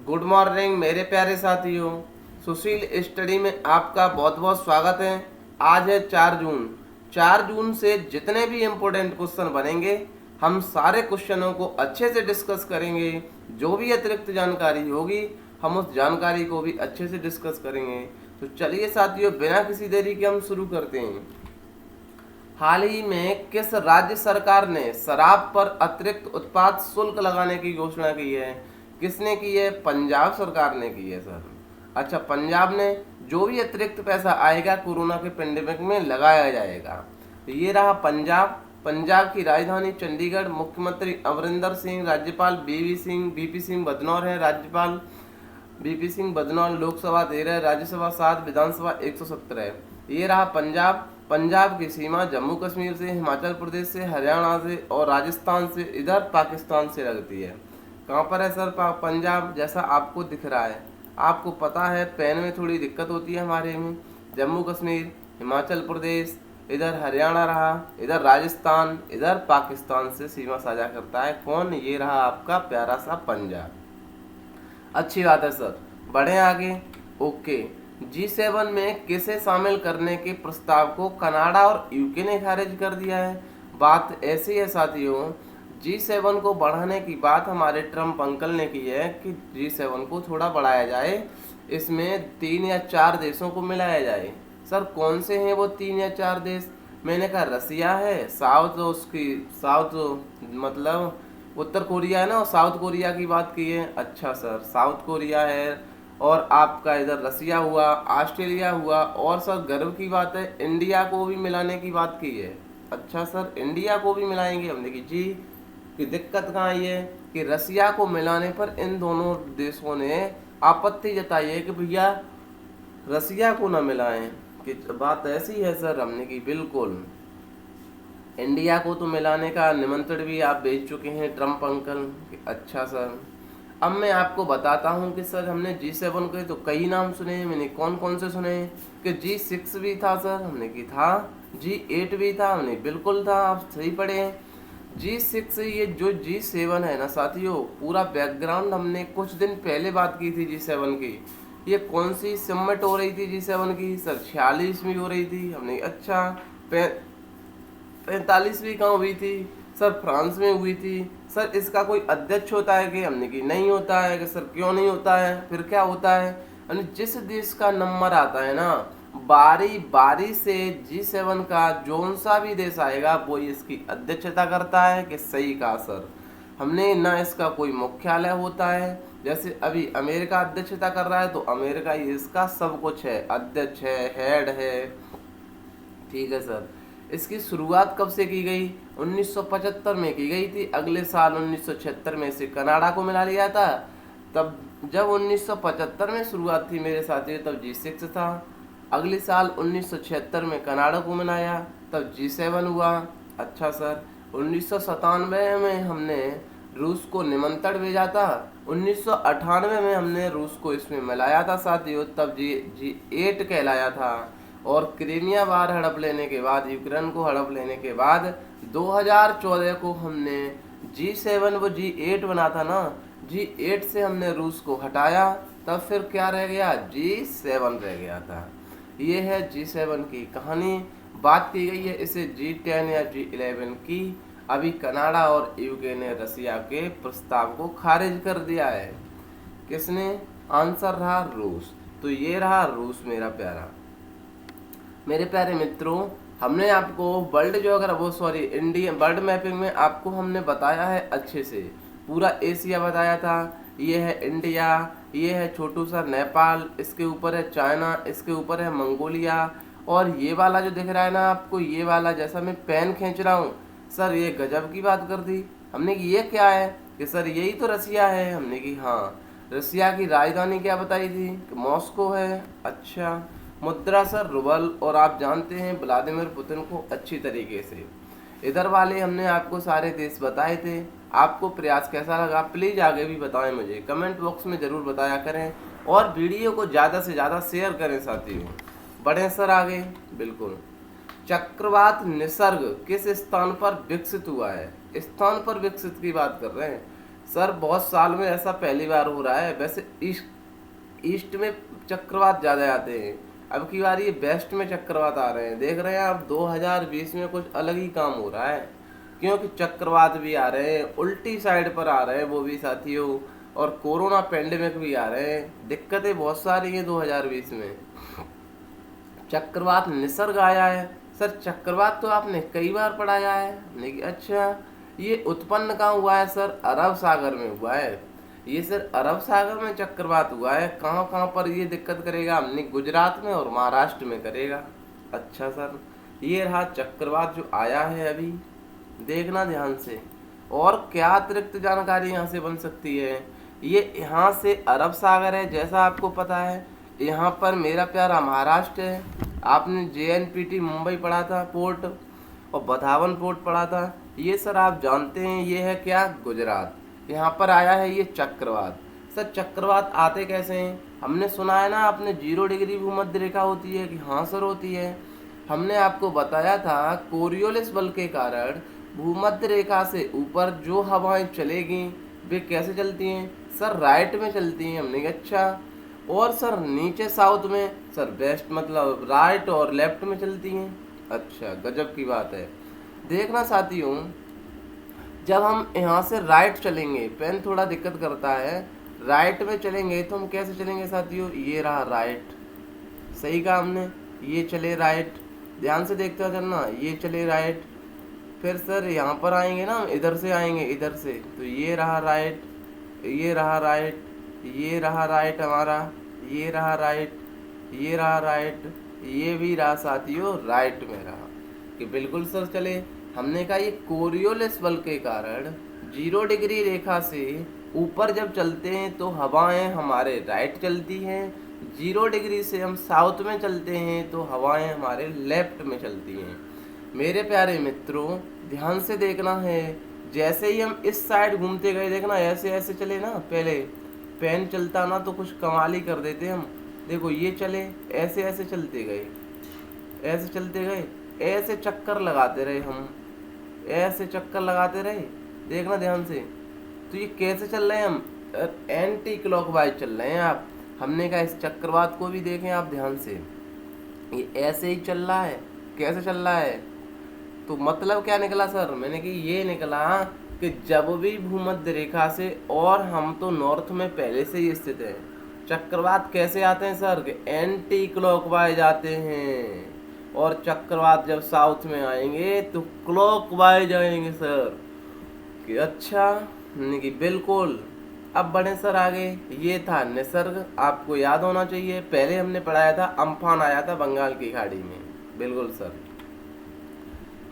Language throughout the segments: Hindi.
गुड मॉर्निंग मेरे प्यारे साथियों। सुशील स्टडी में आपका बहुत बहुत स्वागत है। आज है 4 जून। 4 जून से जितने भी इम्पोर्टेंट क्वेश्चन बनेंगे हम सारे क्वेश्चनों को अच्छे से डिस्कस करेंगे। जो भी अतिरिक्त जानकारी होगी हम उस जानकारी को भी अच्छे से डिस्कस करेंगे। तो चलिए साथियों, बिना किसी देरी के हम शुरू करते हैं। हाल ही में किस राज्य सरकार ने शराब पर अतिरिक्त उत्पाद शुल्क लगाने की घोषणा की है? किसने की है? पंजाब सरकार ने की है सर। अच्छा, पंजाब ने जो भी अतिरिक्त पैसा आएगा कोरोना के पेंडेमिक में लगाया जाएगा। तो ये रहा पंजाब। पंजाब की राजधानी चंडीगढ़। मुख्यमंत्री अमरिंदर सिंह, राज्यपाल बीपी सिंह बदनौर है राज्यपाल। बीपी सिंह बदनौर। लोकसभा 13, राज्यसभा 7, विधानसभा 117। ये रहा पंजाब। पंजाब की सीमा जम्मू कश्मीर से, हिमाचल प्रदेश से, हरियाणा से और राजस्थान से, इधर पाकिस्तान से लगती है। कहाँ पर है सर पंजाब? जैसा आपको दिख रहा है, आपको पता है पेन में थोड़ी दिक्कत होती है हमारे में। जम्मू कश्मीर, हिमाचल प्रदेश, इधर हरियाणा रहा, इधर राजस्थान, इधर पाकिस्तान से सीमा साझा करता है। कौन? ये रहा आपका प्यारा सा पंजाब। अच्छी बात है सर, बढ़े आगे। ओके, G7 में किसे शामिल करने के प्रस्ताव को कनाडा और यूके ने खारिज कर दिया है? बात ऐसी है साथियों, G7 को बढ़ाने की बात हमारे ट्रम्प अंकल ने की है कि G7 को थोड़ा बढ़ाया जाए, इसमें 3 या 4 देशों को मिलाया जाए। सर कौन से हैं वो 3 या 4 देश? मैंने कहा रसिया है, साउथ मतलब उत्तर कोरिया है ना, और साउथ कोरिया की बात की है। अच्छा सर, साउथ कोरिया है और आपका इधर रसिया हुआ, ऑस्ट्रेलिया हुआ, और सर गर्व की बात है इंडिया को भी मिलाने की बात की है। अच्छा सर, इंडिया को भी मिलाएंगे हमने की जी। कि दिक्कत कहाँ आई है कि रसिया को मिलाने पर इन दोनों देशों ने आपत्ति जताई है कि भैया रसिया को ना मिलाएं। कि बात ऐसी है सर, हमने की बिल्कुल इंडिया को तो मिलाने का निमंत्रण भी आप भेज चुके हैं ट्रम्प अंकल। अच्छा सर, अब मैं आपको बताता हूं कि सर हमने G7 के तो कई नाम सुने हैं। मैंने कौन कौन से सुने हैं कि G6 भी था सर, हमने की था। G8 भी था, हमने बिल्कुल था, आप सही पढ़े हैं। G6, ये जो G7 है ना साथियों, पूरा बैकग्राउंड हमने कुछ दिन पहले बात की थी G7 की। ये कौन सी समिट हो रही थी G7 की? सर 46वीं हो रही थी हमने। अच्छा, 45वीं कहाँ हुई थी? सर फ्रांस में हुई थी। सर इसका कोई अध्यक्ष होता है कि? हमने की नहीं होता है। कि सर क्यों नहीं होता है? फिर क्या होता है? यानी जिस देश का नंबर आता है ना, बारी बारी से G7 का जोन सा भी देश आएगा वो इसकी अध्यक्षता करता है। कि सही कहा सर हमने ना। इसका कोई मुख्यालय होता है, जैसे अभी अमेरिका अध्यक्षता कर रहा है तो अमेरिका ही इसका सब कुछ है, अध्यक्ष है, हेड है। ठीक है सर, इसकी शुरुआत कब से की गई? 1975 में की गई थी। अगले साल 1976 में इसे कनाडा को मिला लिया था। तब जब 1975 में शुरुआत थी मेरे साथियों तब G6 था। अगले साल 1976 में कनाडा को मिलाया, तब G7 हुआ। अच्छा सर, 1997 में हमने रूस को निमंत्रण भेजा था। 1998 में हमने रूस को इसमें मिलाया था साथियों, तब G8 कहलाया था। और क्रीमिया बार हड़प लेने के बाद, यूक्रेन को हड़प लेने के बाद 2014 को हमने G7 वो G8 बना था ना, G8 से हमने रूस को हटाया, तब फिर क्या रह गया? G7 रह गया था। ये है G7 की कहानी। बात की गई है इसे G10 या G11 की। अभी कनाडा और यूके ने रसिया के प्रस्ताव को खारिज कर दिया है। किसने? आंसर रहा रूस। तो ये रहा रूस मेरा प्यारा। मेरे प्यारे मित्रों, हमने आपको वर्ल्ड जो अगर वो सॉरी इंडिया वर्ल्ड मैपिंग में आपको हमने बताया है अच्छे से। पूरा एशिया बताया था। ये है इंडिया, ये है छोटू सा नेपाल, इसके ऊपर है चाइना, इसके ऊपर है मंगोलिया, और ये वाला जो दिख रहा है ना आपको, ये वाला जैसा मैं पेन खींच रहा हूँ सर, ये गजब की बात कर दी हमने कि ये क्या है? कि सर यही तो रसिया है। हमने कि हाँ, रसिया की राजधानी क्या बताई थी? कि मॉस्को है। अच्छा, मुद्रा सर रूबल, और आप जानते हैं व्लादिमीर पुतिन को अच्छी तरीके से। इधर वाले हमने आपको सारे देश बताए थे। आपको प्रयास कैसा लगा प्लीज़ आगे भी बताएं, मुझे कमेंट बॉक्स में ज़रूर बताया करें, और वीडियो को ज़्यादा से ज़्यादा शेयर करें साथियों। बढ़ें सर आगे। बिल्कुल, चक्रवात निसर्ग किस स्थान पर विकसित हुआ है? स्थान पर विकसित की बात कर रहे हैं। सर बहुत साल में ऐसा पहली बार हो रहा है। वैसे ईस्ट में चक्रवात ज़्यादा आते हैं, अब की बार ये वेस्ट में चक्रवात आ रहे हैं। देख रहे हैं आप, 2020 में कुछ अलग ही काम हो रहा है, क्योंकि चक्रवात भी आ रहे हैं, उल्टी साइड पर आ रहे हैं वो भी साथियों, और कोरोना पेंडेमिक भी आ रहे हैं। दिक्कतें बहुत सारी हैं 2020 में। चक्रवात निसर्ग आया है। सर चक्रवात तो आपने कई बार पढ़ाया है, लेकिन अच्छा ये उत्पन्न कहाँ हुआ है? सर अरब सागर में हुआ है। ये सर अरब सागर में चक्रवात हुआ है। कहाँ कहाँ पर ये दिक्कत करेगा? हमने गुजरात में और महाराष्ट्र में करेगा। अच्छा सर, ये रहा चक्रवात जो आया है अभी, देखना ध्यान से। और क्या अतिरिक्त जानकारी यहाँ से बन सकती है? ये यहाँ से अरब सागर है जैसा आपको पता है, यहाँ पर मेरा प्यारा महाराष्ट्र है। आपने JNPT मुंबई पढ़ा था पोर्ट, और बधावन पोर्ट पढ़ा था। ये सर आप जानते हैं ये है क्या? गुजरात। यहाँ पर आया है ये चक्रवात। सर चक्रवात आते कैसे हैं? हमने सुना है ना, आपने 0 डिग्री भूमध्य रेखा होती है कि? हाँ सर होती है। हमने आपको बताया था कोरियोलिस बल के कारण भूमध्य रेखा से ऊपर जो हवाएं चलेगी वे कैसे चलती हैं? सर राइट में चलती हैं। हमने कहा अच्छा, और सर नीचे साउथ में? सर वेस्ट, मतलब राइट और लेफ्ट में चलती हैं। अच्छा गजब की बात है। देखना साथियों, जब हम यहाँ से राइट चलेंगे, पेन थोड़ा दिक्कत करता है, राइट में चलेंगे तो हम कैसे चलेंगे साथियों? ये रहा राइट, सही कहा हमने, ये चले राइट। ध्यान से देखते हो चलना, ये चले राइट। फिर सर यहाँ पर आएंगे ना, इधर से आएंगे, इधर से, तो ये रहा राइट, ये रहा राइट, ये रहा राइट हमारा, ये रहा राइट, ये रहा राइट, ये भी रहा साथियों राइट में रहा। कि बिल्कुल सर चले। हमने कहा ये कोरियोलिस बल के कारण 0 डिग्री रेखा से ऊपर जब चलते हैं तो हवाएं हमारे राइट चलती हैं, 0 डिग्री से हम साउथ में चलते हैं तो हवाएं हमारे लेफ्ट में चलती हैं। मेरे प्यारे मित्रों ध्यान से देखना है, जैसे ही हम इस साइड घूमते गए, देखना ऐसे ऐसे चले ना, पहले पेन चलता ना तो कुछ कमाल ही कर देते हम। देखो ये चले, ऐसे ऐसे चलते गए, ऐसे चलते गए, ऐसे चक्कर लगाते रहे हम, ऐसे चक्कर लगाते रहे। देखना ध्यान से, तो ये कैसे चल रहे हैं हम? एंटी क्लॉकवाइज चल रहे हैं आप। हमने कहा इस चक्रवात को भी देखें आप ध्यान से, ये ऐसे ही चल रहा है। कैसे चल रहा है? तो मतलब क्या निकला सर? मैंने कि ये निकला कि जब भी भूमध्य रेखा से, और हम तो नॉर्थ में पहले से ही स्थित है, चक्रवात कैसे आते हैं सर? कि एंटी क्लॉकवाइज आते हैं। और चक्रवात जब साउथ में आएंगे तो क्लॉकवाइज आएंगे सर। कि अच्छा, नहीं कि बिल्कुल। अब बढ़े सर आगे। ये था निसर्ग, आपको याद होना चाहिए। पहले हमने पढ़ाया था अम्फान आया था बंगाल की खाड़ी में। बिल्कुल सर।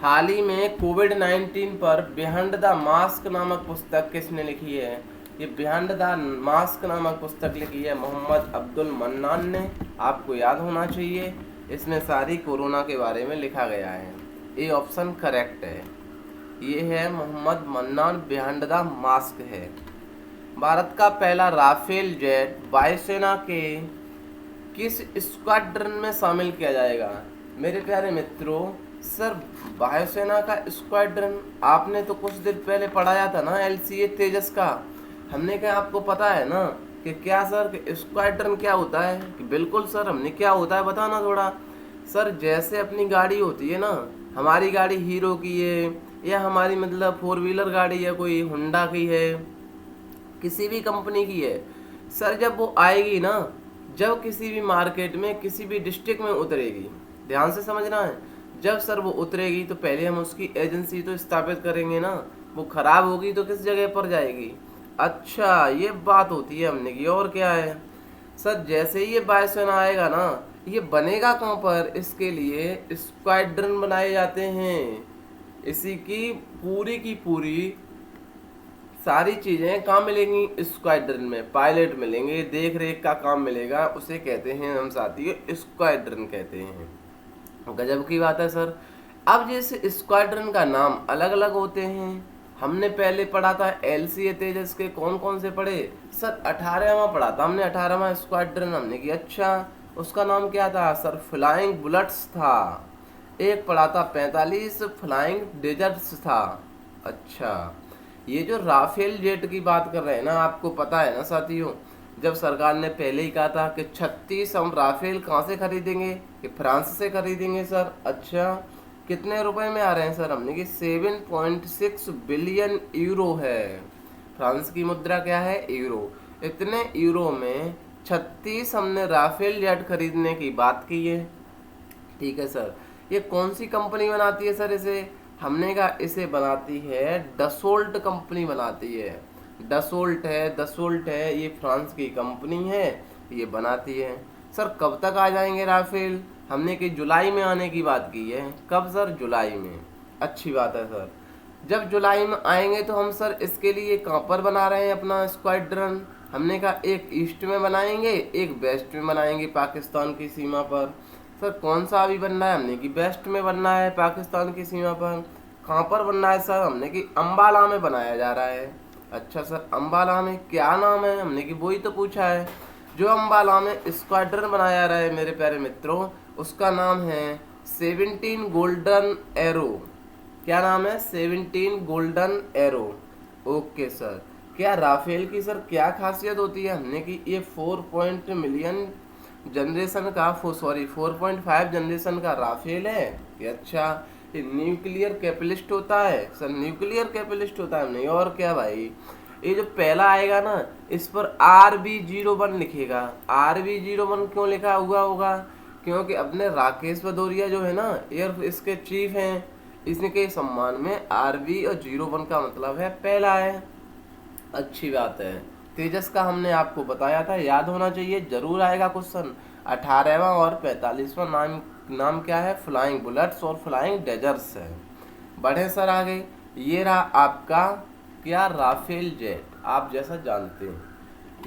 हाल ही में कोविड-19 पर बिहाइंड द मास्क नामक पुस्तक किसने लिखी है? ये बिहाइंड द मास्क नामक पुस्तक लिखी है मोहम्मद अब्दुल मन्नान ने। आपको याद होना चाहिए, इसमें सारी कोरोना के बारे में लिखा गया है। ये ऑप्शन करेक्ट है, ये है Mohammad Mannan, behind the mask है। भारत का पहला राफेल जेट वायुसेना के किस स्क्वाड्रन में शामिल किया जाएगा? मेरे प्यारे मित्रों, सर वायुसेना का स्क्वाड्रन आपने तो कुछ दिन पहले पढ़ाया था ना, LCA तेजस का। हमने क्या आपको पता है ना कि क्या सर कि स्क्वाड्रन क्या होता है? कि बिल्कुल सर, हमने क्या होता है बताना थोड़ा। सर जैसे अपनी गाड़ी होती है ना, हमारी गाड़ी हीरो की है, या हमारी मतलब 4 व्हीलर गाड़ी है, कोई होंडा की है, किसी भी कंपनी की है। सर जब वो आएगी ना, जब किसी भी मार्केट में किसी भी डिस्ट्रिक्ट में उतरेगी, ध्यान से समझना है, जब सर वो उतरेगी तो पहले हम उसकी एजेंसी तो स्थापित करेंगे ना। वो खराब होगी तो किस जगह पर जाएगी? अच्छा ये बात होती है हमने की। और क्या है सर, जैसे ही ये वायुसेना आएगा ना, ये बनेगा कहाँ पर? इसके लिए स्क्वाड्रन बनाए जाते हैं। इसी की पूरी सारी चीजें कहाँ मिलेंगी? स्क्वाड्रन में। पायलट मिलेंगे, देख रेख का काम मिलेगा, उसे कहते हैं हम साथियों स्क्वाड्रन कहते हैं। गजब की बात है सर। अब जैसे स्क्वाड्रन का नाम अलग अलग होते हैं, हमने पहले पढ़ा था LCA तेजस के कौन कौन से पढ़े? सर 18वां पढ़ा था हमने, 18वां स्क्वाड्रन हमने की। अच्छा उसका नाम क्या था? सर फ्लाइंग बुलेट्स था। एक पढ़ा था 45 फ्लाइंग डेजर्ट्स था। अच्छा ये जो राफेल जेट की बात कर रहे हैं ना, आपको पता है ना साथियों, जब सरकार ने पहले ही कहा था कि 36 हम राफेल कहाँ से खरीदेंगे, कि फ्रांस से खरीदेंगे सर। अच्छा, कितने रुपए में आ रहे हैं सर? हमने कि 7.6 बिलियन यूरो है। फ्रांस की मुद्रा क्या है? यूरो। इतने यूरो में 36 हमने राफेल जेट खरीदने की बात की है। ठीक है सर, ये कौन सी कंपनी बनाती है सर इसे? हमने कहा इसे बनाती है डसोल्ट कंपनी बनाती है। डसोल्ट है, ये फ्रांस की कंपनी है, ये बनाती है। सर कब तक आ जाएंगे राफेल? हमने कि जुलाई में आने की बात की है। कब सर? जुलाई में। अच्छी बात है सर। जब जुलाई में आएंगे तो हम सर इसके लिए कहाँ पर बना रहे हैं अपना स्क्वाड्रन? हमने कहा एक ईस्ट में बनाएंगे, एक वेस्ट में बनाएंगे, पाकिस्तान की सीमा पर। सर कौन सा अभी बनना है? हमने कि वेस्ट में बनना है, पाकिस्तान की सीमा पर। कहाँ पर बनना है सर? हमने कि अम्बाला में बनाया जा रहा है। अच्छा सर, अम्बाला में क्या नाम है? हमने कि वही तो पूछा है। जो अम्बाला में स्क्वाड्रन बनाया जा रहा है मेरे प्यारे मित्रों, उसका नाम है 17 गोल्डन एरो। क्या नाम है? 17 गोल्डन एरो। Okay sir. क्या राफेल की सर क्या खासियत होती है? हमने कि ये 4 मिलियन जनरेशन का 4.5 जनरेशन का राफेल है कि अच्छा ये न्यूक्लियर कैपिटलिस्ट होता है सर, न्यूक्लियर कैपिटलिस्ट होता है नहीं और क्या भाई। ये जो पहला आएगा ना, इस पर RB01 लिखेगा। RB01 क्यों लिखा हुआ होगा? क्योंकि अपने राकेश भदौरिया जो है ना, एयर इसके चीफ हैं, इसके सम्मान में RB और 01 का मतलब है पहला है। अच्छी बात है। तेजस का हमने आपको बताया था, याद होना चाहिए, जरूर आएगा क्वेश्चन। 18वां और 45वां नाम क्या है? फ्लाइंग बुलेट्स और फ्लाइंग डेजर्स है। बढ़े सर आगे। ये रहा आपका क्या? Rafale jet. आप जैसा जानते हैं,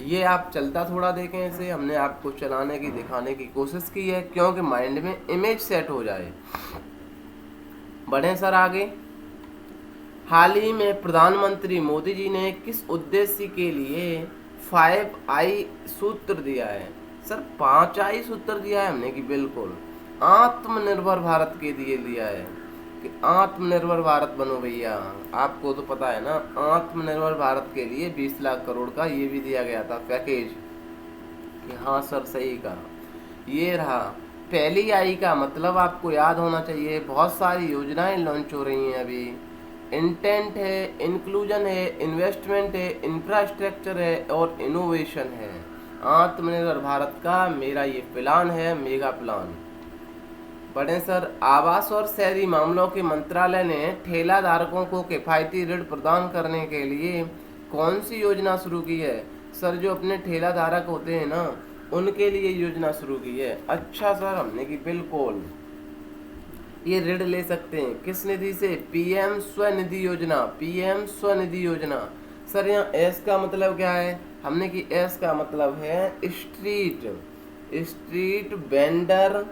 ये आप चलता थोड़ा देखें इसे, हमने आपको चलाने की दिखाने की कोशिश की है क्योंकि माइंड में इमेज सेट हो जाए। बढ़े सर आगे। हाल ही में प्रधानमंत्री मोदी जी ने किस उद्देश्य के लिए 5I सूत्र दिया है? सर 5I सूत्र दिया है हमने कि बिल्कुल आत्मनिर्भर भारत के लिए दिया है कि आत्मनिर्भर भारत बनो भैया। आपको तो पता है ना, आत्मनिर्भर भारत के लिए 20 लाख करोड़ का ये भी दिया गया था पैकेज। कि हाँ सर सही कहा। ये रहा पहली आई का मतलब आपको याद होना चाहिए। बहुत सारी योजनाएं लॉन्च हो रही हैं अभी। इंटेंट है, इंक्लूजन है, इन्वेस्टमेंट है, इंफ्रास्ट्रक्चर है और इनोवेशन है। आत्मनिर्भर भारत का मेरा ये प्लान है, मेगा प्लान। बड़े सर, आवास और शहरी मामलों के मंत्रालय ने ठेला धारकों को किफायती ऋण प्रदान करने के लिए कौन सी योजना शुरू की है? सर जो अपने ठेला धारक होते हैं ना, उनके लिए योजना शुरू की है। अच्छा सर, हमने की बिल्कुल ये ऋण ले सकते हैं किस निधि से? PM स्वनिधि योजना। PM स्वनिधि योजना। सर यहाँ एस का मतलब क्या है? हमने की एस का मतलब है street vendor.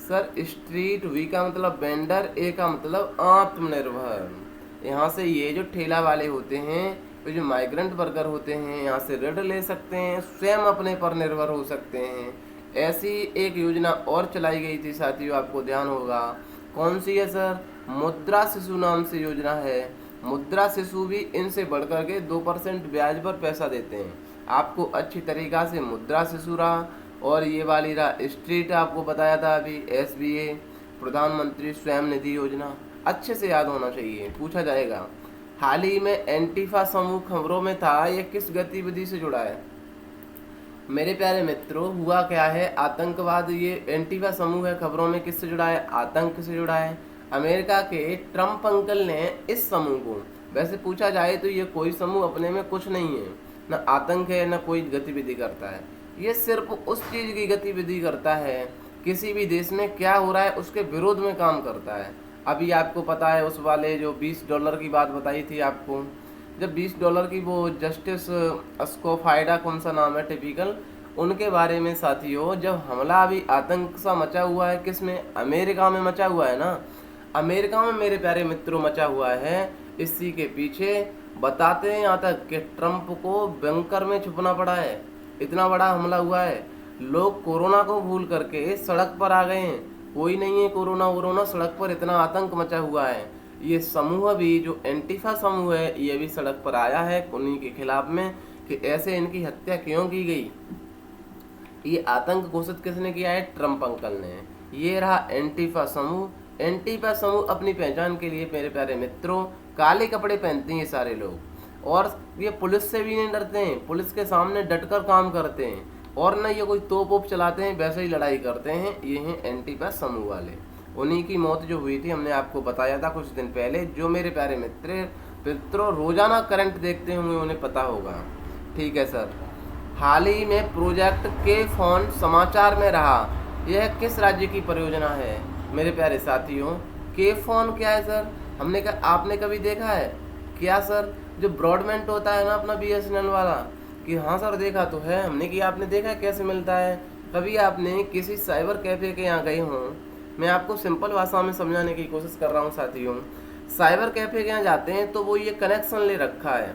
Sir street, V का मतलब वेंडर, ए का मतलब आत्मनिर्भर। यहाँ से ये जो ठेला वाले होते हैं, तो जो माइग्रेंट वर्कर होते हैं, यहाँ से ऋण ले सकते हैं, स्वयं अपने पर निर्भर हो सकते हैं। ऐसी एक योजना और चलाई गई थी साथियों, आपको ध्यान होगा। कौन सी है सर? मुद्रा शिशु नाम से योजना है। मुद्रा शिशु भी इनसे बढ़कर के 2% ब्याज पर पैसा देते हैं। आपको अच्छी तरीका से मुद्रा शिशु रहा और ये वाली रहा स्ट्रीट, आपको बताया था अभी SBA, प्रधानमंत्री स्वयं निधि योजना। अच्छे से याद होना चाहिए, पूछा जाएगा। हाल ही में एंटीफा समूह खबरों में था, ये किस गतिविधि से जुड़ा है? मेरे प्यारे मित्रों, हुआ क्या है, आतंकवाद। ये एंटीफा समूह है, खबरों में किससे जुड़ा है? आतंक से जुड़ा है। अमेरिका के ट्रम्प अंकल ने इस समूह को, वैसे पूछा जाए तो ये कोई समूह अपने में कुछ नहीं है, न आतंक है न कोई गतिविधि करता है। ये सिर्फ उस चीज़ की गतिविधि करता है, किसी भी देश में क्या हो रहा है उसके विरोध में काम करता है। अभी आपको पता है उस वाले जो $20 की बात बताई थी आपको, जब $20 की वो जस्टिस स्कोफाइडा, कौन सा नाम है टिपिकल, उनके बारे में साथियों, जब हमला अभी आतंक सा मचा हुआ है, किस में? अमेरिका में मचा हुआ है ना। अमेरिका में मेरे प्यारे मित्रों मचा हुआ है। इसी के पीछे बताते हैं यहाँ तक कि ट्रंप को बंकर में छुपना पड़ा है, इतना बड़ा हमला हुआ है। लोग कोरोना को भूल करके सड़क पर आ गए हैं। कोई नहीं है कोरोना वोरोना, सड़क पर इतना आतंक मचा हुआ है। ये समूह भी जो एंटीफा समूह है ये भी सड़क पर आया है उन्हीं के खिलाफ में कि ऐसे इनकी हत्या क्यों की गई। ये आतंक घोषित किसने किया है? ट्रम्प अंकल ने। ये रहा एंटीफा समूह। एंटीफा समूह अपनी पहचान के लिए मेरे प्यारे मित्रों काले कपड़े पहनते हैं ये सारे लोग, और ये पुलिस से भी नहीं डरते हैं, पुलिस के सामने डटकर काम करते हैं, और न ये कोई तोप वोप चलाते हैं, वैसे ही लड़ाई करते हैं। ये हैं एंटीफा समूह वाले। उन्हीं की मौत जो हुई थी हमने आपको बताया था कुछ दिन पहले। जो मेरे प्यारे मित्रों रोजाना करंट देखते होंगे उन्हें पता होगा। ठीक है सर, हाल ही में प्रोजेक्ट के फोन समाचार में रहा। यह किस राज्य की परियोजना है मेरे प्यारे साथियों? के फोन क्या है सर? हमने कहा आपने कभी देखा है क्या सर? जो ब्रॉडबैंड होता है ना अपना BSNL वाला, कि हाँ सर देखा तो है हमने। कि आपने देखा है कैसे मिलता है? कभी आपने किसी साइबर कैफे के यहाँ गए हों? मैं आपको सिंपल भाषा में समझाने की कोशिश कर रहा हूँ साथियों। साइबर कैफे के यहाँ जाते हैं तो वो ये कनेक्शन ले रखा है,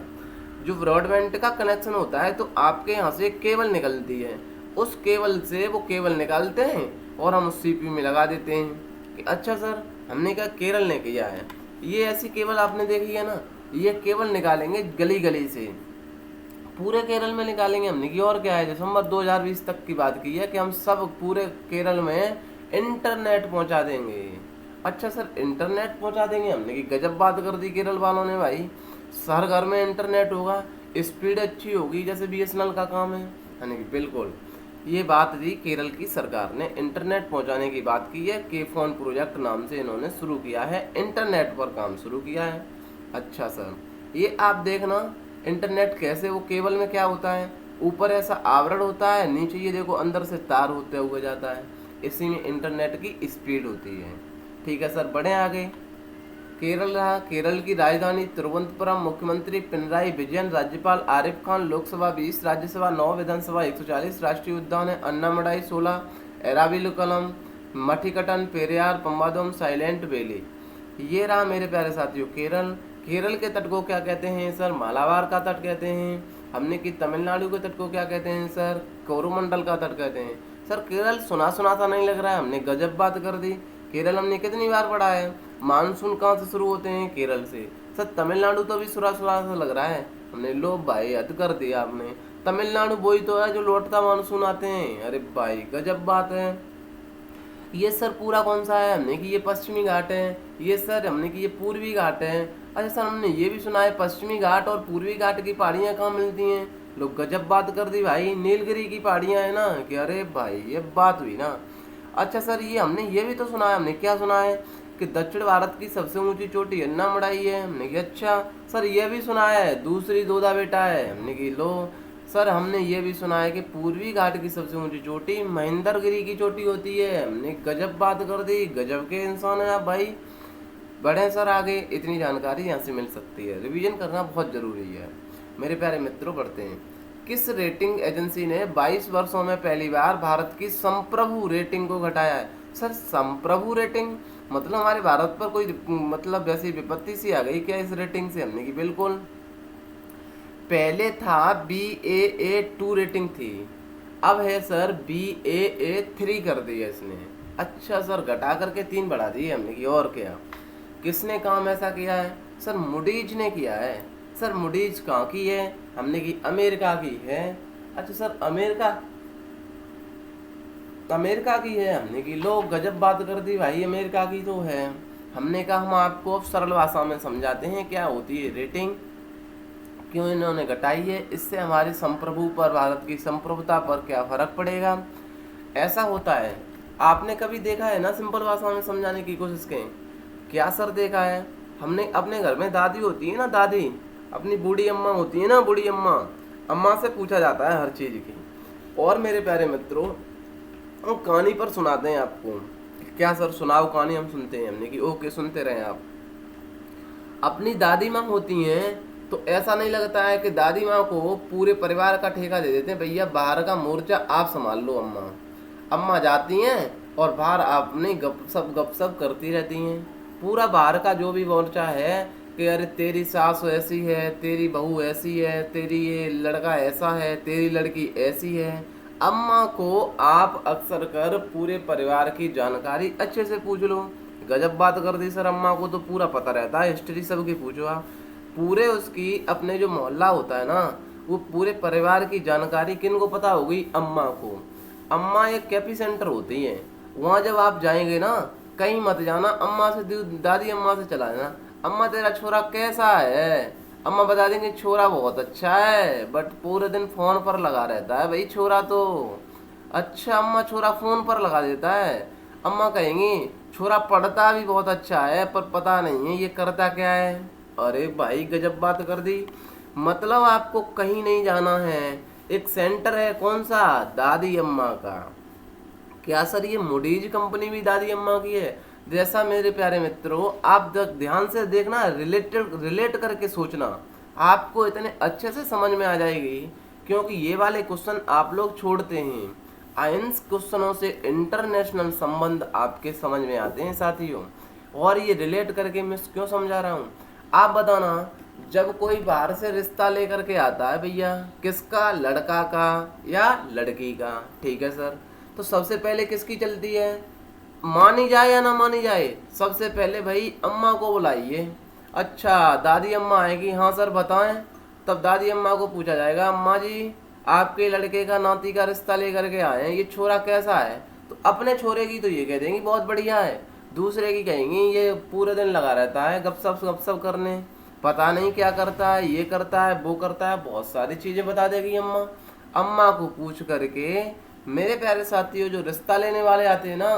जो ब्रॉडबैंड का कनेक्शन होता है, तो आपके यहाँ से एक केबल निकलती है, उस केबल से वो केबल निकालते हैं और हम उस CPU में लगा देते हैं। कि अच्छा सर, हमने कहा केरल ने किया है। ये ऐसी केबल आपने देखी है ना? ये केबल निकालेंगे गली गली से, पूरे केरल में निकालेंगे हमने की। और क्या है, दिसंबर 2020 तक की बात की है कि हम सब पूरे केरल में इंटरनेट पहुंचा देंगे। अच्छा सर, इंटरनेट पहुंचा देंगे हमने की गजब बात कर दी केरल वालों ने भाई। हर घर में इंटरनेट होगा, स्पीड अच्छी होगी जैसे BSNL का काम है। यानी कि बिल्कुल ये बात थी, केरल की सरकार ने इंटरनेट पहुंचाने की बात की है। के फोन प्रोजेक्ट नाम से इन्होंने शुरू किया है, इंटरनेट पर काम शुरू किया है। अच्छा सर, ये आप देखना इंटरनेट कैसे, वो केबल में क्या होता है, ऊपर ऐसा आवरण होता है, नीचे ये देखो अंदर से तार होते हुए जाता है, इसी में इंटरनेट की स्पीड होती है। ठीक है सर, बढ़े आगे। केरल रहा, केरल की राजधानी तिरुवनंतपुरम, मुख्यमंत्री पिनराई विजयन, राज्यपाल आरिफ खान, लोकसभा 20, राज्यसभा 9, विधानसभा 140, राष्ट्रीय उद्यान है अन्नामड़ाई 16, एराविकुलम, मठिकटन, पेरियार, पम्बादम, साइलेंट वैली। ये रहा मेरे प्यारे साथियों केरल। केरल के तट को क्या कहते हैं सर? मालाबार का तट कहते हैं। हमने कि तमिलनाडु के तट को क्या कहते हैं सर? कोरोमंडल का तट कहते हैं। सर केरल सुना सुना सा नहीं लग रहा है? हमने गजब बात कर दी। केरल हमने कितनी बार पढ़ा है? मानसून कहाँ से शुरू होते हैं? केरल से। सर तमिलनाडु तो भी सुरा सुरा सा लग रहा है। हमने लो भाई हद कर दिया आपने। तमिलनाडु वही तो है जो लौटता मानसून आते हैं। अरे भाई गजब बात है। ये सर पूरा कौन सा है? हमने कि ये पश्चिमी घाट है। ये सर हमने कि ये पूर्वी घाट है। अच्छा सर, हमने ये भी सुना है पश्चिमी घाट और पूर्वी घाट की पहाड़ियाँ कहाँ मिलती हैं? लोग गजब बात कर दी भाई, नीलगिरी की पहाड़ियाँ है ना। कि अरे भाई ये बात हुई ना। अच्छा सर, ये हमने ये भी तो सुना है। हमने क्या सुना है? कि दक्षिण भारत की सबसे ऊंची चोटी अन्नामड़ाई है। हमने कि अच्छा सर, ये भी सुना है दूसरी दोदा बेटा है। हमने कि लो सर, हमने ये भी सुना है कि पूर्वी घाट की सबसे ऊंची चोटी महेंद्रगिरी की चोटी होती है। हमने गजब बात कर दी। गजब के इंसान है आप भाई। बढ़े सर आगे, इतनी जानकारी यहाँ से मिल सकती है, रिवीजन करना बहुत जरूरी है। मेरे प्यारे मित्रों, पढ़ते हैं। किस रेटिंग एजेंसी ने 22 वर्षों में पहली बार भारत की संप्रभु रेटिंग को घटाया है? सर संप्रभु रेटिंग मतलब हमारे भारत पर कोई मतलब वैसी विपत्ति सी आ गई क्या इस रेटिंग से? हमने की बिल्कुल। पहले था BAA2 रेटिंग थी, अब है सर BAA3 कर दिया इसने। अच्छा सर, घटा करके 3 बढ़ा दी हमने की। और क्या, किसने काम ऐसा किया है? सर मूडीज ने किया है। सर मूडीज कहाँ की है? हमने की अमेरिका की है। अच्छा सर, अमेरिका की है। हमने की लोग गजब बात कर दी भाई, अमेरिका की तो है। हमने कहा हम आपको सरल भाषा में समझाते हैं क्या होती है रेटिंग, क्यों इन्होंने घटाई है, इससे हमारे संप्रभु पर, भारत की संप्रभुता पर क्या फर्क पड़ेगा। ऐसा होता है। आपने कभी देखा है ना, सिंपल भाषा में समझाने की कोशिश करें। क्या सर देखा है? हमने अपने घर में दादी होती है ना, दादी अपनी बूढ़ी अम्मा होती है ना, बूढ़ी अम्मा, अम्मा से पूछा जाता है हर चीज़ की। और मेरे प्यारे मित्रों, हम कहानी पर सुनाते हैं आपको। क्या सर सुनाओ कहानी, हम सुनते हैं। हमने कि ओके, सुनते रहें आप। अपनी दादी माँ होती हैं तो ऐसा नहीं लगता है कि दादी माँ को पूरे परिवार का ठेका दे देते हैं, भैया बाहर का मोर्चा आप संभाल लो अम्मा। अम्मा जाती हैं और बाहर अपनी गपशप करती रहती हैं। पूरा बाहर का जो भी मोर्चा है कि अरे तेरी सास ऐसी है, तेरी बहू ऐसी है, तेरी ये लड़का ऐसा है, तेरी लड़की ऐसी है। अम्मा को आप अक्सर कर पूरे परिवार की जानकारी अच्छे से पूछ लो। गजब बात कर दी सर, अम्मा को तो पूरा पता रहता है, हिस्ट्री सबकी पूछो आप। पूरे उसकी अपने जो मोहल्ला होता है ना, वो पूरे परिवार की जानकारी किन को पता होगी? अम्मा को। अम्मा एक कैपी सेंटर होती है, वहाँ जब आप जाएंगे ना, कहीं मत जाना, अम्मा से दादी अम्मा से चला जाना, अम्मा तेरा छोरा कैसा है? अम्मा बता देंगे छोरा बहुत अच्छा है, बट पूरे दिन फोन पर लगा रहता है भाई छोरा तो। अच्छा अम्मा, छोरा फोन पर लगा देता है? अम्मा कहेंगी छोरा पढ़ता भी बहुत अच्छा है, पर पता नहीं है ये करता क्या है। अरे भाई गजब बात कर दी। मतलब आपको कहीं नहीं जाना है, एक सेंटर है, कौन सा? दादी अम्मा का। क्या सर ये मूडीज कंपनी भी दादी अम्मा की है? जैसा मेरे प्यारे मित्रों, आप ध्यान से देखना, रिलेट करके सोचना, आपको इतने अच्छे से समझ में आ जाएगी, क्योंकि ये वाले क्वेश्चन आप लोग छोड़ते हैं। आइंस क्वेश्चनों से इंटरनेशनल संबंध आपके समझ में आते हैं साथियों। और ये रिलेट करके मैं क्यों समझा रहा हूँ, आप बताना। जब कोई बाहर से रिश्ता लेकर के आता है भैया, किसका? लड़का का या लड़की का, ठीक है सर। तो सबसे पहले किसकी चलती है? मानी जाए या ना मानी जाए, सबसे पहले भाई अम्मा को बुलाइए। अच्छा दादी अम्मा आएगी, हाँ सर बताएं। तब दादी अम्मा को पूछा जाएगा, अम्मा जी आपके लड़के का नाती का रिश्ता लेकर के आए हैं, ये छोरा कैसा है? तो अपने छोरे की तो ये कह देंगी बहुत बढ़िया है, दूसरे की कहेंगी ये पूरे दिन लगा रहता है गपशप करने, पता नहीं क्या करता है, ये करता है वो करता है, बहुत सारी चीजें बता देगी अम्मा। अम्मा को पूछ करके मेरे प्यारे साथियों, जो रिश्ता लेने वाले आते हैं ना,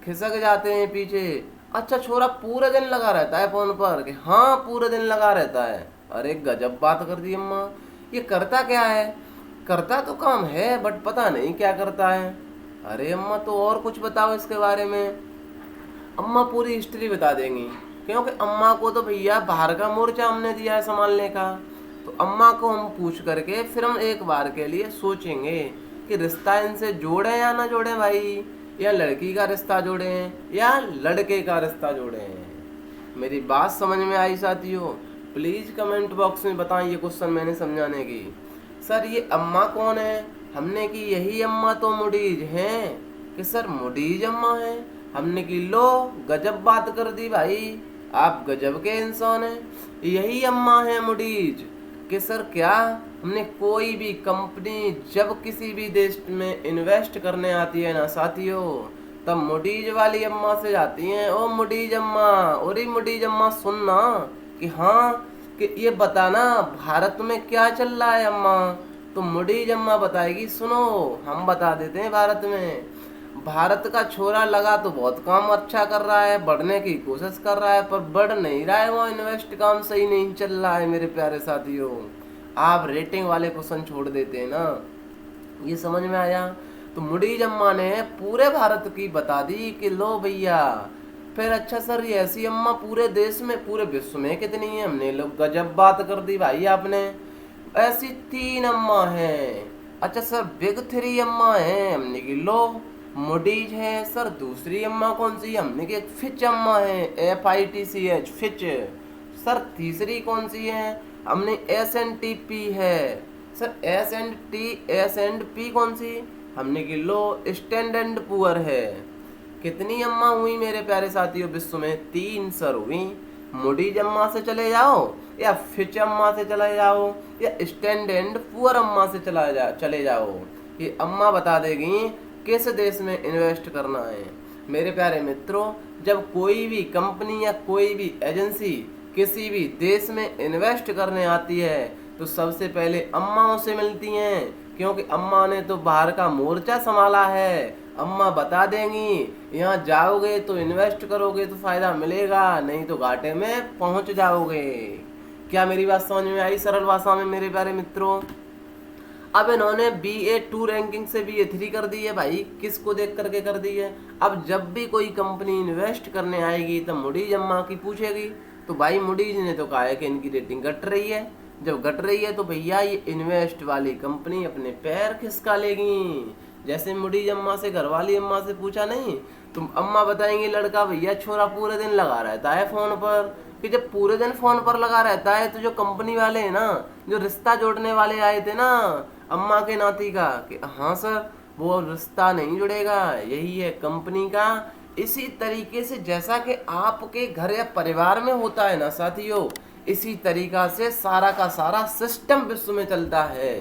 खिसक जाते हैं पीछे। अच्छा छोरा पूरे दिन लगा रहता है फोन पर? कि हाँ पूरे दिन लगा रहता है। अरे गजब बात कर दी अम्मा, ये करता क्या है? करता तो काम है, बट पता नहीं क्या करता है। अरे अम्मा तो और कुछ बताओ इसके बारे में। अम्मा पूरी हिस्ट्री बता देंगी, क्योंकि अम्मा को तो भैया बाहर का मोर्चा हमने दिया है संभालने का। तो अम्मा को हम पूछ करके फिर हम एक बार के लिए सोचेंगे कि रिश्ता इनसे जोड़े या ना जोड़े भाई, या लड़की का रिश्ता जोड़े या लड़के का रिश्ता जोड़े। मेरी बात समझ में आई साथियों? प्लीज कमेंट बॉक्स में बताएं ये क्वेश्चन मैंने समझाने की। सर ये अम्मा कौन है? हमने की यही अम्मा तो मुडीज हैं। कि सर मुडीज अम्मा है? हमने की लो गजब बात कर दी भाई, आप गजब के इंसान हैं, यही अम्मा है मुडीज। कि सर क्या? हमने कोई भी कंपनी जब किसी भी देश में इन्वेस्ट करने आती है ना साथियों, तब मुडीज वाली अम्मा से जाती हैं, ओ मुडीज अम्मा, और मुडीज अम्मा सुनना कि हाँ, कि ये बताना भारत में क्या चल रहा है अम्मा। तो मुडीज अम्मा बताएगी, सुनो हम बता देते हैं, भारत का छोरा लगा तो बहुत काम अच्छा कर रहा है, बढ़ने की कोशिश कर रहा है, पर बढ़ नहीं रहा है, वो इन्वेस्ट काम सही नहीं चल रहा है। मेरे प्यारे साथियों, आप रेटिंग वाले क्वेश्चन छोड़ देते हैं ना, ये समझ में आया? तो मुडीज अम्मा ने पूरे भारत की बता दी कि लो भैया। फिर अच्छा सर ये ऐसी अम्मा पूरे देश में, पूरे विश्व में कितनी है? हमने लोग गजब बात कर दी भाई आपने, ऐसी 3 अम्मा हैं। अच्छा सर बिग 3 अम्मा है, हमने की लो मुडीज है। सर दूसरी अम्मा कौन सी? हमने की एक फिच अम्मा है, FITCH फिच। सर तीसरी कौन सी है? हमने SNTP है। सर S&P कौन सी? हमने की लो स्टैंडर्ड पुअर है। कितनी अम्मा हुई मेरे प्यारे साथियों विश्व में? 3 सर हुई। मुडीज अम्मा से चले जाओ, या फिच अम्मा से चले जाओ, या स्टैंडर्ड पुअर अम्मा से चले जाओ, ये अम्मा बता देगी किस देश में इन्वेस्ट करना है। मेरे प्यारे मित्रों, जब कोई भी कंपनी या कोई भी एजेंसी किसी भी देश में इन्वेस्ट करने आती है, तो सबसे पहले अम्माओं से मिलती हैं, क्योंकि अम्मा ने तो बाहर का मोर्चा संभाला है। अम्मा बता देंगी, यहाँ जाओगे तो इन्वेस्ट करोगे तो फायदा मिलेगा, नहीं तो घाटे में पहुंच जाओगे। क्या मेरी बात समझ में आई सरल भाषा में मेरे प्यारे मित्रों? अब इन्होंने BA2 रैंकिंग से BA3 कर दी है भाई, किसको देख करके कर दी है? अब जब भी कोई कंपनी इन्वेस्ट करने आएगी तो मुडीज अम्मा की पूछेगी, तो भाई मुडीज ने तो कहा है कि इनकी रेटिंग घट रही है। जब घट रही है तो भैया ये इन्वेस्ट वाली कंपनी अपने पैर खिसका लेगी। जैसे मुडीज अम्मा से घरवाली अम्मा से पूछा नहीं, तुम अम्मा बताएंगे लड़का भैया छोरा पूरे दिन लगा रहता है फोन पर। कि जब पूरे दिन फोन पर लगा रहता है, तो जो कंपनी वाले हैं ना, जो रिश्ता जोड़ने वाले आए थे ना अम्मा के नाती का, कि हाँ सर वो रिश्ता नहीं जुड़ेगा, यही है कंपनी का इसी तरीके से जैसा कि आपके घर या परिवार में होता है ना साथियों, इसी तरीका से सारा का सारा सिस्टम विश्व में चलता है।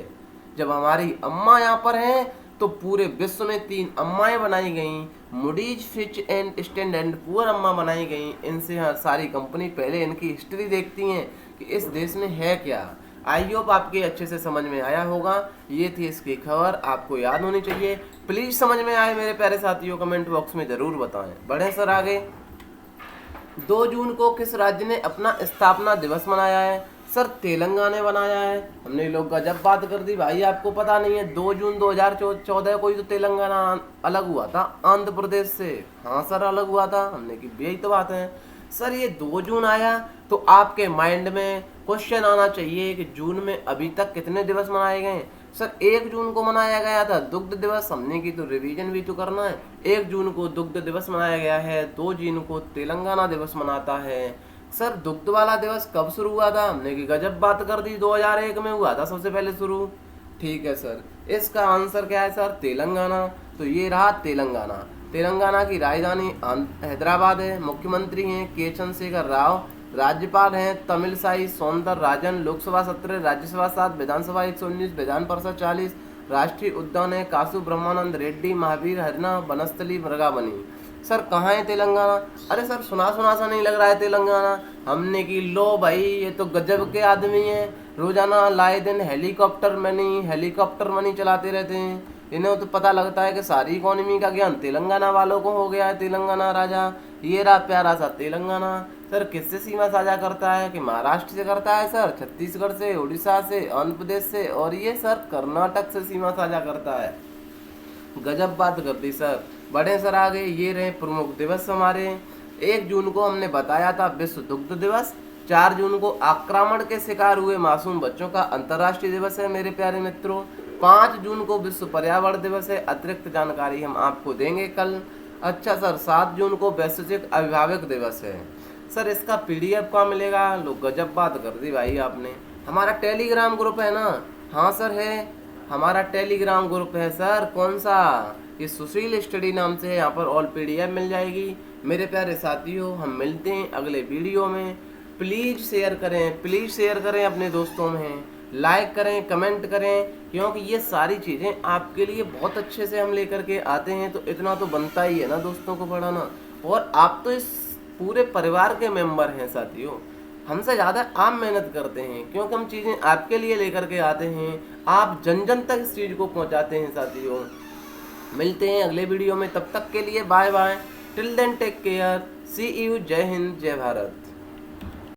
जब हमारी अम्मा यहाँ पर हैं तो पूरे विश्व में 3 अम्माएं बनाई गईं, Moody's, Fitch and standard poor अम्मा बनाई गईं। इनसे यहाँ सारी कंपनी पहले इनकी हिस्ट्री देखती हैं कि इस देश में है क्या। आई होप आपके अच्छे से समझ में आया होगा। ये थी इसकी खबर, आपको याद होनी चाहिए। प्लीज समझ में आए मेरे प्यारे साथियों, कमेंट बॉक्स में जरूर बताएं। बढ़े सर आगे। 2 जून को किस राज्य ने अपना स्थापना दिवस मनाया है? सर तेलंगाना ने बनाया है। हमने लोग गजब बात कर दी भाई, आपको पता नहीं है 2 जून 2014 को ही तो तेलंगाना अलग हुआ था आंध्र प्रदेश से। हाँ सर अलग हुआ था, हमने की यही तो बात है। सर ये 2 जून आया तो आपके माइंड में क्वेश्चन आना चाहिए कि जून में अभी तक कितने दिवस मनाए गए। सर 1 जून को मनाया गया था दुग्ध दिवस, हमने की तो रिवीजन भी तो करना है। 1 जून को दुग्ध दिवस मनाया गया है, 2 जून को तेलंगाना दिवस मनाता है। सर दुग्ध वाला दिवस कब शुरू हुआ था? हमने की गजब बात कर दी, 2001 में हुआ था सबसे पहले शुरू। ठीक है सर, इसका आंसर क्या है सर? तेलंगाना। तो ये रहा तेलंगाना। तेलंगाना की राजधानी हैदराबाद है। मुख्यमंत्री हैं के चंद्रशेखर राव। राज्यपाल हैं तमिलसाई सौंदरराजन। लोकसभा सत्र राज्यसभा 7, विधानसभा 119, विधान परिषद 40। राष्ट्रीय उद्यान है कासु ब्रह्मानंद रेड्डी महावीर हरना वनस्थली मृगावनी। सर कहाँ है तेलंगाना? अरे सर सुना सुना सा नहीं लग रहा है तेलंगाना? हमने की लो भाई, ये तो गजब के आदमी हैं, रोजाना लाए दिन हेलीकॉप्टर मनी चलाते रहते हैं। इन्हें तो पता लगता है कि सारी इकोनॉमी का ज्ञान तेलंगाना वालों को हो गया है। तेलंगाना राजा, ये रहा प्यारा सा तेलंगाना। सर किससे सीमा साझा करता है? कि महाराष्ट्र से करता है सर, छत्तीसगढ़ से, उड़ीसा से, आंध्र प्रदेश से, और ये सर कर्नाटक से सीमा साझा करता है। गजब बात कर दी सर। बढ़े सर आगे। ये रहे प्रमुख दिवस हमारे। 1 जून को हमने बताया था विश्व दुग्ध दिवस। 4 जून को आक्रमण के शिकार हुए मासूम बच्चों का अंतर्राष्ट्रीय दिवस है मेरे प्यारे मित्रों। 5 जून को विश्व पर्यावरण दिवस है। अतिरिक्त जानकारी हम आपको देंगे कल। अच्छा सर, 7 जून को वैश्विक अभिभावक दिवस है। सर इसका PDF कहाँ मिलेगा? लो गजब बात कर दी भाई आपने। हमारा टेलीग्राम ग्रुप है ना? हाँ सर है, हमारा टेलीग्राम ग्रुप है सर। कौन सा? ये सुशील स्टडी नाम से है। यहाँ पर ऑल PDF मिल जाएगी। मेरे प्यारे साथियों, हम मिलते हैं अगले वीडियो में। प्लीज़ शेयर करें अपने दोस्तों में, लाइक करें, कमेंट करें, क्योंकि ये सारी चीज़ें आपके लिए बहुत अच्छे से हम लेकर के आते हैं। तो इतना तो बनता ही है ना दोस्तों को पढ़ाना। और आप तो इस पूरे परिवार के मेंबर हैं साथियों, हमसे ज़्यादा आप मेहनत करते हैं, क्योंकि हम चीज़ें आपके लिए लेकर के आते हैं। आप जन जन तक इस चीज़ को पहुंचाते हैं साथियों। मिलते हैं अगले वीडियो में, तब तक के लिए bye bye. Till then take care, see you. जय हिंद, जय भारत।